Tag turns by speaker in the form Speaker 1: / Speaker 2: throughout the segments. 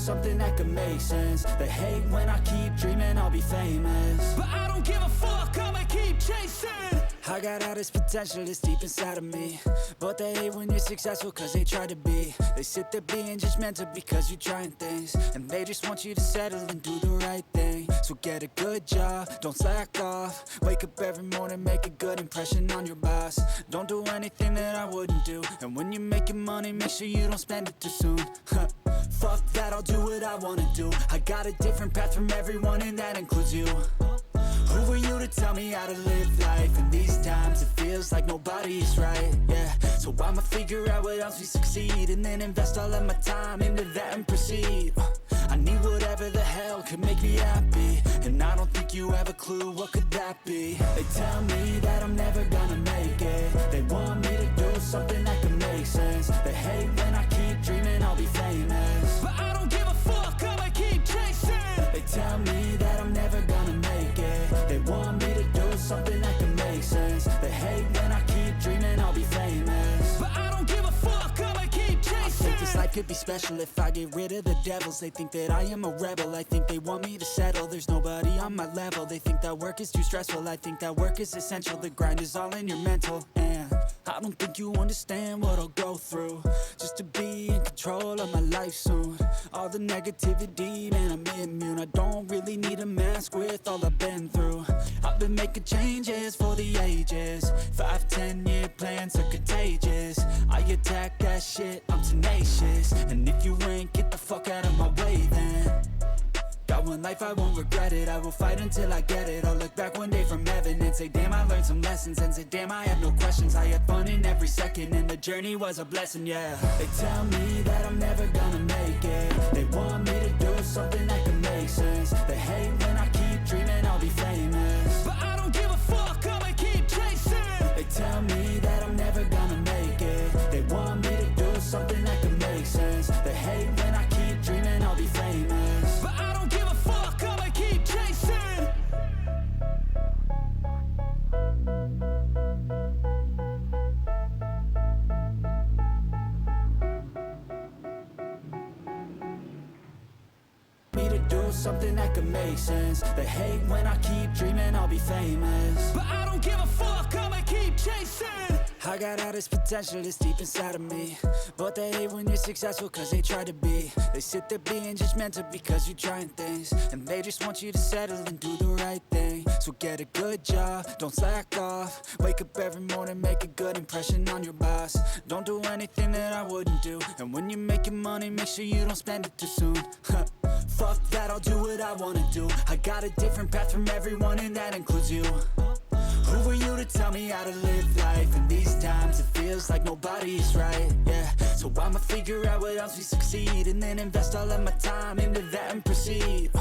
Speaker 1: something that could make sense. They hate when I keep dreaming I'll be famous, but I don't give a fuck, I'ma keep chasing. I got all this potential that's deep inside of me, but they hate when you're successful cause they try to be. They sit there being judgmental because you're trying things, and they just want you to settle and do the right thing. So get a good job, don't slack off. Wake up every morning, make a good impression on your boss. Don't do anything that I wouldn't do, and when you're making money, make sure you don't spend it too soon. Fuck that, I'll do what I wanna do. I got a different path from everyone, and that includes you. Who are you to tell me how to live life? In these times it feels like nobody's right, yeah. So I'ma figure out what else we succeed, and then invest all of my time into that and proceed. I need whatever the hell could make me happy, and I don't think you have a clue what could that be. They tell me that I'm never gonna make it. They want me to do something that could make sense. They hate when I keep dreaming I'll be famous, but I don't give a fuck, I'ma keep chasing. They tell me that I'm never gonna make it. They want me to do something that can make sense. They hate when I keep dreaming I'll be famous, but I don't give a fuck, I'ma keep chasing. I think this life could be special if I get rid of the devils. They think that I am a rebel, I think they want me to settle. There's nobody on my level. They think that work is too stressful, I think that work is essential. The grind is all in your mental, and I don't think you understand what I'll go through just to be in control of my life soon. All the negativity, man, I'm immune. I don't really need a mask with all I've been through. I've been making changes for the ages. 5-10 year plans are contagious. I attack that shit, I'm tenacious. And if you ain't, get the fuck out of my way then. Got one life, I won't regret it. I will fight until I get it. I'll look back one day from heaven and say, damn, I learned some lessons. And say, damn, I had no questions. I had fun in every second, and the journey was a blessing, yeah. They tell me that I'm never gonna make it. They want me to do something that can make sense. They hate when I keep dreaming I'll be famous, but I don't give a fuck, I'ma keep chasing. They tell me that I'm never gonna make it. They want me to do something that can make sense. They hate when I keep dreaming I'll be famous, but I don't give a fuck, I'ma keep chasing. Me to do something that can make sense. They hate when I keep dreaming I'll be famous, but I don't give a fuck, I'ma keep chasing. I got all this potential that's deep inside of me, but they hate when you're successful cause they try to be. They sit there being judgmental because you're trying things, and they just want you to settle and do the right thing. So get a good job, don't slack off. Wake up every morning, make a good impression on your boss. Don't do anything that I wouldn't do, and when you're making money, make sure you don't spend it too soon. Fuck that, I'll do what I wanna do. I got a different path from everyone, and that includes you. Who are you to tell me how to live life? In these times it feels like nobody's right, yeah. So I'ma figure out what else we succeed, and then invest all of my time into that and proceed.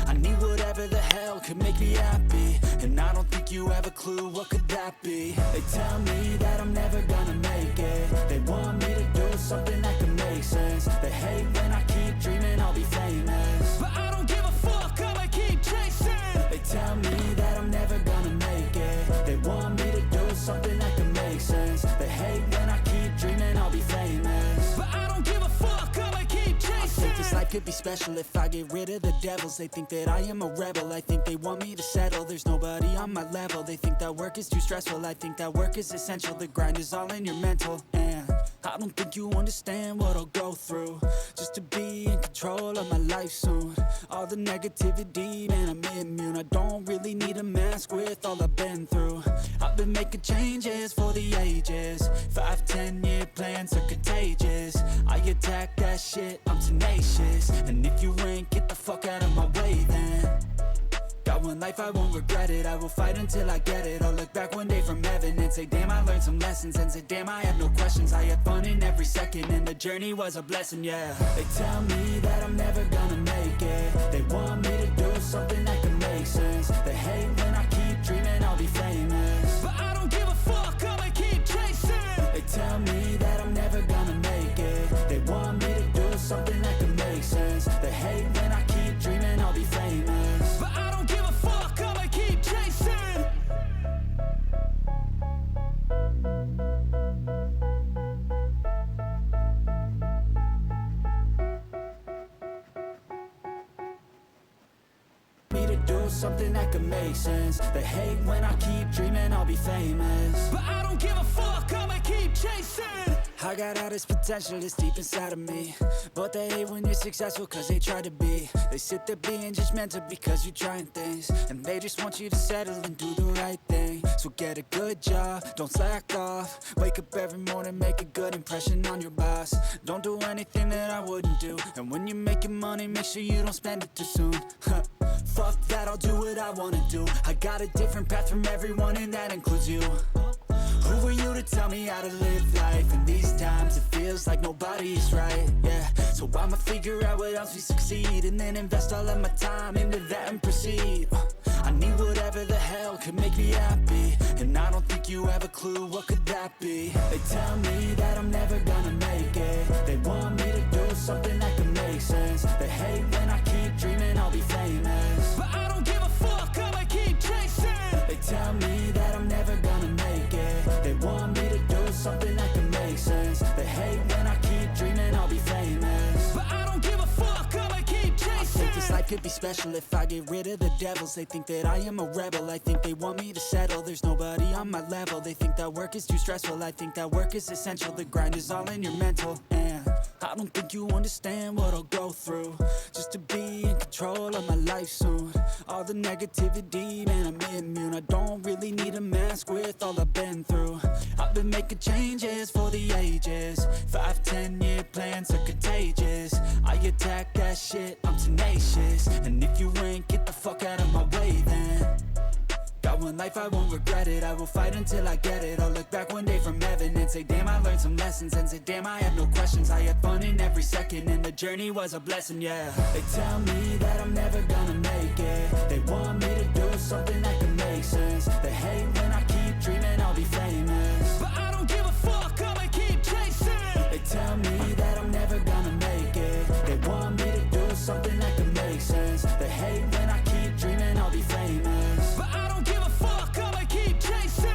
Speaker 1: I need whatever the hell could make me happy, and I don't think you have a clue what could that be. They tell me that I'm never gonna make it. They want me to do something that can make sense. They hate when I keep dreaming I'll be famous, but I don't give a fuck, I'ma keep chasing. They tell me that I'm never gonna make it. They want me to do something that can make sense. They hate when I keep dreaming I'll be famous, but I don't give a fuck, I'ma keep chasing. I think this life could be special if I get rid of the devils. They think that I am a rebel, I think they want me to settle. There's nobody on my level. They think that work is too stressful, I think that work is essential. The grind is all in your mental, and I don't think you understand what I'll go through just to be in control of my life soon. All the negativity, man, I'm immune. I don't really need a mask with all I've been through. I've been making changes for the ages. 5-10 year plans are contagious. I attack that shit, I'm tenacious. And if you ain't, get the fuck out of my way then. Got one life, I won't regret it. I will fight until I get it. I'll look back one day from heaven and say, damn, I learned some lessons. And say, damn, I had no questions. I had fun in every second, and the journey was a blessing, yeah. They tell me that I'm never gonna make it. They want me to do something that can make sense. They hate when I keep dreaming I'll be famous, but I don't give a fuck, I'ma keep chasing. They tell me that I'm never gonna make it. They want me to do something that can make sense. They hate when I keep dreaming I'll be famous, but I don't give a fuck, I'ma keep chasing. do something that could make sense. They hate when I keep dreaming I'll be famous, but I don't give a fuck, I'ma keep chasing. I got all this potential that's deep inside of me, but they hate when you're successful cause they try to be. They sit there being judgmental because you're trying things, and they just want you to settle and do the right thing. So get a good job, don't slack off. Wake up every morning, make a good impression on your boss. Don't do anything that I wouldn't do, and when you're making money, make sure you don't spend it too soon. Fuck that, I'll do what I wanna do. I got a different path from everyone, and that includes you. Who are you to tell me how to live life? In these times it feels like nobody's right, yeah. So I'ma figure out what else we succeed, and then invest all of my time into that and proceed. I need whatever the hell could make me happy, and I don't think you have a clue what could that be. They tell me that I'm never gonna make it. They want me to do something that could make sense. They hate when I keep dreaming I'll be famous, but I don't give a fuck, I'ma keep chasing. They tell me that I'm never gonna make it. They want me to do something that can make sense. They hate when I keep dreaming I'll be famous, but I don't give a fuck, I'ma keep chasing. I think this life could be special if I get rid of the devils. They think that I am a rebel, I think they want me to settle. There's nobody on my level, they think that work is too stressful. I think that work is essential, the grind is all in your mental. And I don't think you understand what I'll go through just to be in control of my life soon. All the negativity, man, I'm immune. I don't really need a mask with all I've been through. I've been making changes for the ages. 5, 10-year plans are contagious. I attack that shit, I'm tenacious. And if you ain't, get the fuck out of my way then. Got one life, I won't regret it. I will fight until I get it. I'll look back one day from heaven and say, damn, I learned some lessons. And say, damn, I have no questions. I had fun in every second, and the journey was a blessing, yeah. They tell me that I'm never gonna make it. They want me to do something that can make sense. They hate when I keep dreaming I'll be famous, but I don't give a fuck, I'ma keep chasing. They tell me that I'm never gonna make it. They want me to do something that can make sense. They hate when I keep dreaming I'll be famous, but I don't give a fuck, I'ma keep chasing.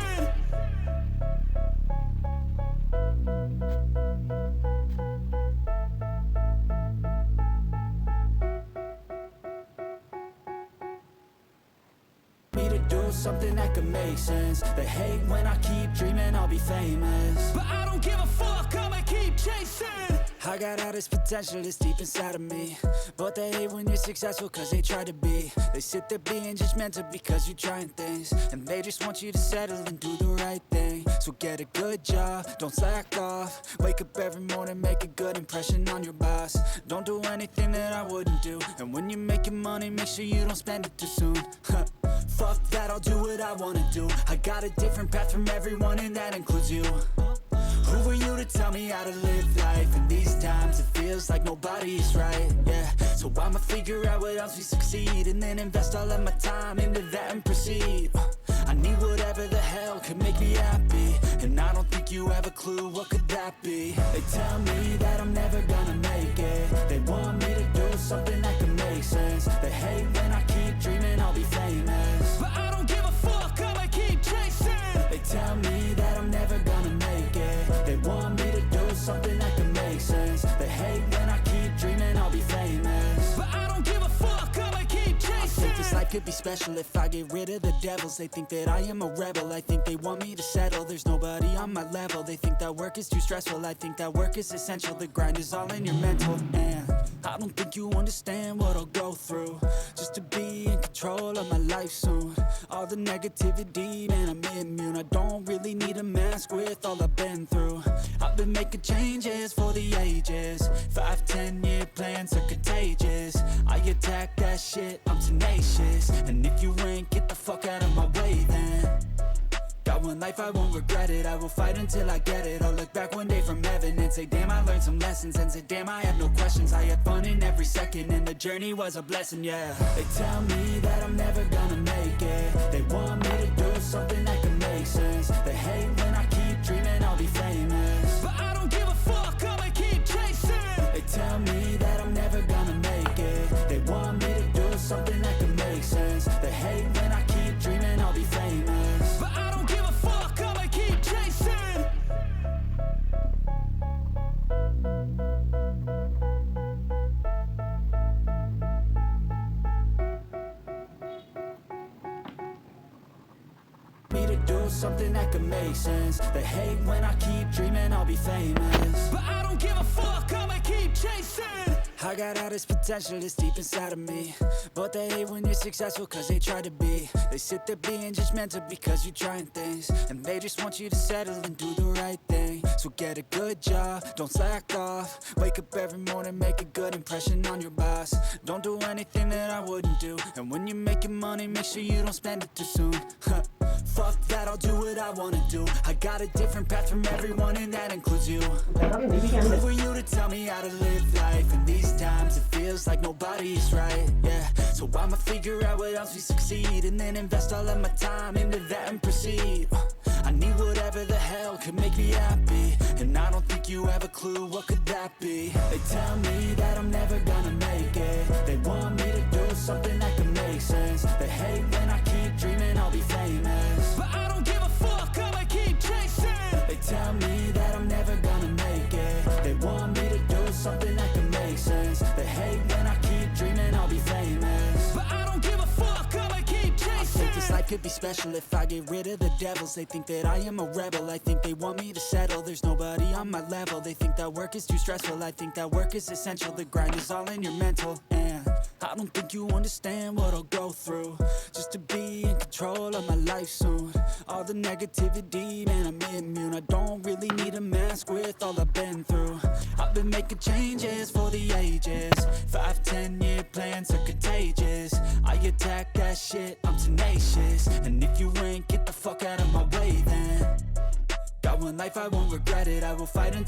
Speaker 1: Me to do something that can make sense. They hate when I keep dreaming I'll be famous, but I don't give a fuck, I'ma keep chasing. I got all this potential that's deep inside of me, but they hate when you're successful cause they try to be. They sit there being judgmental because you're trying things, and they just want you to settle and do the right thing. So get a good job, don't slack off. Wake up every morning, make a good impression on your boss. Don't do anything that I wouldn't do, and when you're making money, make sure you don't spend it too soon. Fuck that, I'll do what I wanna do. I got a different path from everyone, and that includes you. Who are you to tell me how to live life? In these times it feels like nobody's right, yeah. So I'ma figure out what else we succeed, and then invest all of my time into that and proceed. I need whatever the hell could make me happy, and I don't think you have a clue what could that be. They tell me that I'm never gonna make it. They want me to do something that can make sense. They hate when I keep dreaming I'll be famous, but I don't give a fuck, I'ma keep chasing. They tell me that I'm never gonna make it. They want me to do something that can make sense. They hate when I keep dreaming I'll be famous, but I don't give a fuck, I'ma keep chasing. I think this life could be special if I get rid of the devils. They think that I am a rebel, I think they want me to settle. There's nobody on my level, they think that work is too stressful. I think that work is essential, the grind is all in your mental. And I don't think you understand what I'll go through just to be in control of my life soon. All the negativity, man, I'm immune. I don't really need a mask with all I've been through. I've been making changes for the ages. 5, 10-year plans are contagious. I attack that shit, I'm tenacious. And if you ain't, get the fuck out of my way then. Got one life, I won't regret it. I will fight until I get it. I'll look back one day from heaven and say, damn, I learned some lessons. And say, damn, I have no questions. I had fun in every second, and the journey was a blessing, yeah. They tell me that I'm never gonna make it. They want me to do something that can make sense. They hate when I keep dreaming I'll be famous, but I don't give a fuck, I'ma keep chasing. They tell me that I'm never gonna make it. They want me to do something that can make sense. They hate when I keep dreaming I'll be famous, but I don't give a fuck, I'ma keep chasing. to do something that could make sense. They hate when I keep dreaming I'll be famous, but I don't give a fuck, I'ma keep chasing. I got all this potential that's deep inside of me, but they hate when you're successful cause they try to be. They sit there being judgmental because you're trying things, and they just want you to settle and do the right thing. So get a good job, don't slack off. Wake up every morning, make a good impression on your boss. Don't do anything that I wouldn't do, and when you're making money, make sure you don't spend it too soon. Fuck that, I'll do what I wanna do. I got a different path from everyone, and that includes you. Who are you to tell me how to live life? In these times it feels like nobody's right, yeah. So I'ma figure out what else we succeed, and then invest all of my time into that and proceed. I need whatever the hell could make me happy, and I don't think you have a clue what could that be. They tell me that I'm never gonna make it. They want me to do something that can make sense. They hate when I keep dreaming I'll be famous, but I don't give a fuck, I'ma keep chasing. They tell me that I'm never gonna make it. They want me to do something that can make sense. They hate when I keep dreaming I'll be famous, but I don't give a fuck, I'ma keep chasing. I think this life could be special if I get rid of the devils. They think that I am a rebel, I think they want me to settle. There's nobody on my level. They think that work is too stressful, I think that work is essential. The grind is all in your mental, and I don't think you understand what I'll go through just to be in control of my life soon. All the negativity, man, I'm immune. I don't really need a mask with all I've been through. I've been making changes for the ages. 5-10 year plans are contagious. I attack that shit, I'm tenacious. And if you ain't, get the fuck out of my way then. Got one life, I won't regret it. I will fight until